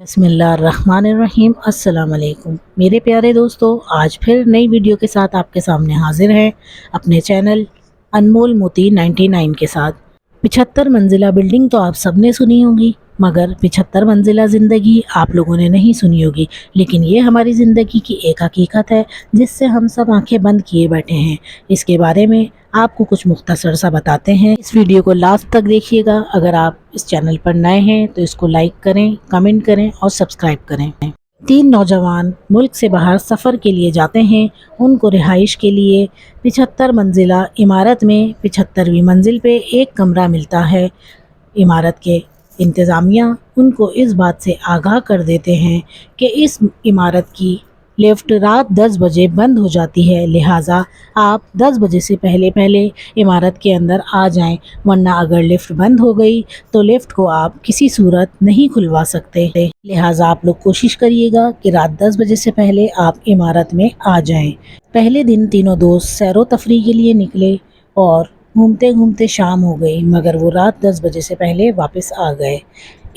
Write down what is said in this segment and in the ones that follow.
बिस्मिल्लाहिर्रहमानिर्रहीम। अस्सलाम वालेकुम मेरे प्यारे दोस्तों, आज फिर नई वीडियो के साथ आपके सामने हाजिर हैं अपने चैनल अनमोल मोती 99 के साथ। 75 मंजिला बिल्डिंग तो आप सब ने सुनी होगी, मगर 75 मंजिला ज़िंदगी आप लोगों ने नहीं सुनी होगी। लेकिन ये हमारी ज़िंदगी की एक हकीकत है जिससे हम सब आंखें बंद किए बैठे हैं। इसके बारे में आपको कुछ मुख्तसर सा बताते हैं। इस वीडियो को लास्ट तक देखिएगा। अगर आप इस चैनल पर नए हैं तो इसको लाइक करें, कमेंट करें और सब्सक्राइब करें। 3 नौजवान मुल्क से बाहर सफ़र के लिए जाते हैं। उनको रिहाइश के लिए 75 मंजिला इमारत में 75वीं मंजिल पे एक कमरा मिलता है। इमारत के इंतज़ामिया उनको इस बात से आगाह कर देते हैं कि इस इमारत की लिफ्ट रात 10 बजे बंद हो जाती है, लिहाजा आप 10 बजे से पहले इमारत के अंदर आ जाएं, वरना अगर लिफ्ट बंद हो गई तो लिफ्ट को आप किसी सूरत नहीं खुलवा सकते। लिहाजा आप लोग कोशिश करिएगा कि रात 10 बजे से पहले आप इमारत में आ जाएं। पहले दिन तीनों दोस्त सैरो तफरी के लिए निकले और घूमते घूमते शाम हो गई, मगर वो रात 10 बजे से पहले वापस आ गए।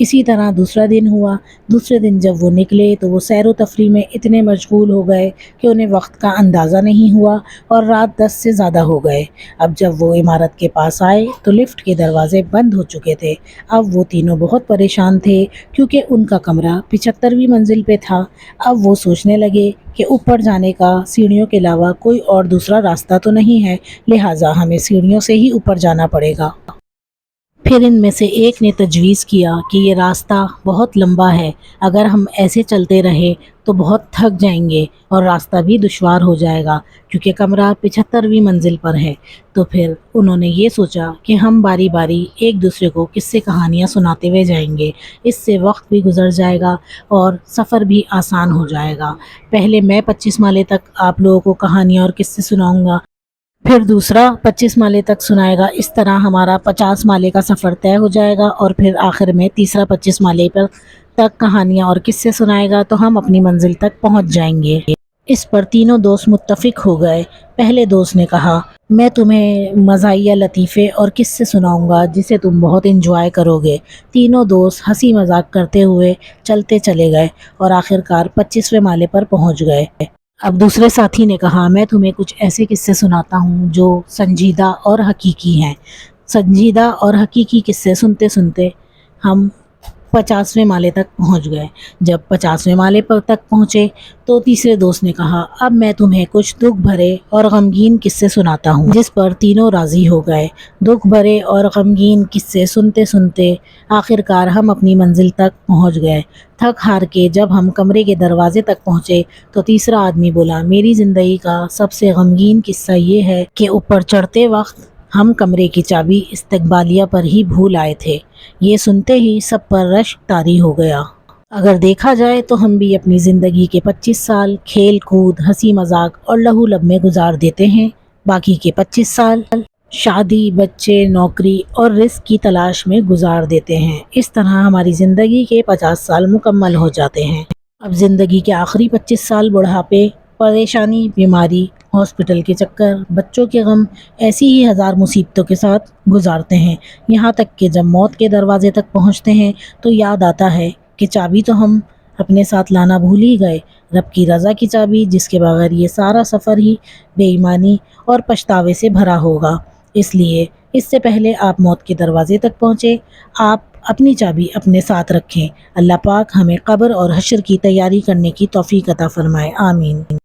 इसी तरह दूसरा दिन हुआ। दूसरे दिन जब वो निकले तो वो सैरो तफरी में इतने मशगूल हो गए कि उन्हें वक्त का अंदाज़ा नहीं हुआ और रात 10 से ज़्यादा हो गए। अब जब वो इमारत के पास आए तो लिफ्ट के दरवाज़े बंद हो चुके थे। अब वो तीनों बहुत परेशान थे क्योंकि उनका कमरा 75वीं मंजिल पे था। अब वो सोचने लगे कि ऊपर जाने का सीढ़ियों के अलावा कोई और दूसरा रास्ता तो नहीं है, लिहाजा हमें सीढ़ियों से ही ऊपर जाना पड़ेगा। फिर इनमें से एक ने तजवीज़ किया कि ये रास्ता बहुत लंबा है, अगर हम ऐसे चलते रहे तो बहुत थक जाएंगे और रास्ता भी दुश्वार हो जाएगा क्योंकि कमरा 75वीं मंजिल पर है। तो फिर उन्होंने ये सोचा कि हम बारी बारी एक दूसरे को किस्से कहानियाँ सुनाते हुए जाएंगे, इससे वक्त भी गुजर जाएगा और सफ़र भी आसान हो जाएगा। पहले मैं 25 माले तक आप लोगों को कहानियाँ और किस्से सुनाऊँगा, फिर दूसरा 25 माले तक सुनाएगा। इस तरह हमारा 50 माले का सफ़र तय हो जाएगा और फिर आखिर में तीसरा 25 माले पर तक कहानियाँ और किस्से सुनाएगा तो हम अपनी मंजिल तक पहुंच जाएंगे। इस पर तीनों दोस्त मुत्तफ़िक हो गए। पहले दोस्त ने कहा, मैं तुम्हें मज़ाहिया लतीफ़े और किस्से सुनाऊंगा जिसे तुम बहुत इंजॉय करोगे। तीनों दोस्त हंसी मजाक करते हुए चलते चले गए और आखिरकार 25वें माले पर पहुंच गए। अब दूसरे साथी ने कहा, मैं तुम्हें कुछ ऐसे किस्से सुनाता हूँ जो संजीदा और हकीकी हैं। संजीदा और हकीकी किस्से सुनते सुनते हम 50वें माले तक पहुँच गए। जब 50वें माले पर तक पहुँचे तो तीसरे दोस्त ने कहा, अब मैं तुम्हें कुछ दुख भरे और गमगीन किस्से सुनाता हूँ, जिस पर तीनों राज़ी हो गए। दुख भरे और गमगीन किस्से सुनते सुनते आखिरकार हम अपनी मंजिल तक पहुँच गए। थक हार के जब हम कमरे के दरवाजे तक पहुँचे तो तीसरा आदमी बोला, मेरी ज़िंदगी का सबसे गमगीन किस्सा ये है कि ऊपर चढ़ते वक्त हम कमरे की चाबी इस्तकबालिया पर ही भूल आए थे। ये सुनते ही सब पर रश्क तारी हो गया। अगर देखा जाए तो हम भी अपनी ज़िंदगी के 25 साल खेल कूद, हंसी मजाक और लहू लब में गुजार देते हैं। बाकी के 25 साल शादी, बच्चे, नौकरी और रिस्क की तलाश में गुजार देते हैं। इस तरह हमारी ज़िंदगी के 50 साल मुकम्मल हो जाते हैं। अब ज़िंदगी के आखिरी 25 साल बुढ़ापे, परेशानी, बीमारी, हॉस्पिटल के चक्कर, बच्चों के गम, ऐसी ही हज़ार मुसीबतों के साथ गुजारते हैं। यहाँ तक कि जब मौत के दरवाजे तक पहुँचते हैं तो याद आता है कि चाबी तो हम अपने साथ लाना भूल ही गए, रब की रज़ा की चाबी, जिसके बगैर ये सारा सफ़र ही बेईमानी और पछतावे से भरा होगा। इसलिए इससे पहले आप मौत के दरवाजे तक पहुँचे, आप अपनी चाबी अपने साथ रखें। अल्लाह पाक हमें कब्र और हश्र की तैयारी करने की तौफीक अता फरमाए। आमीन।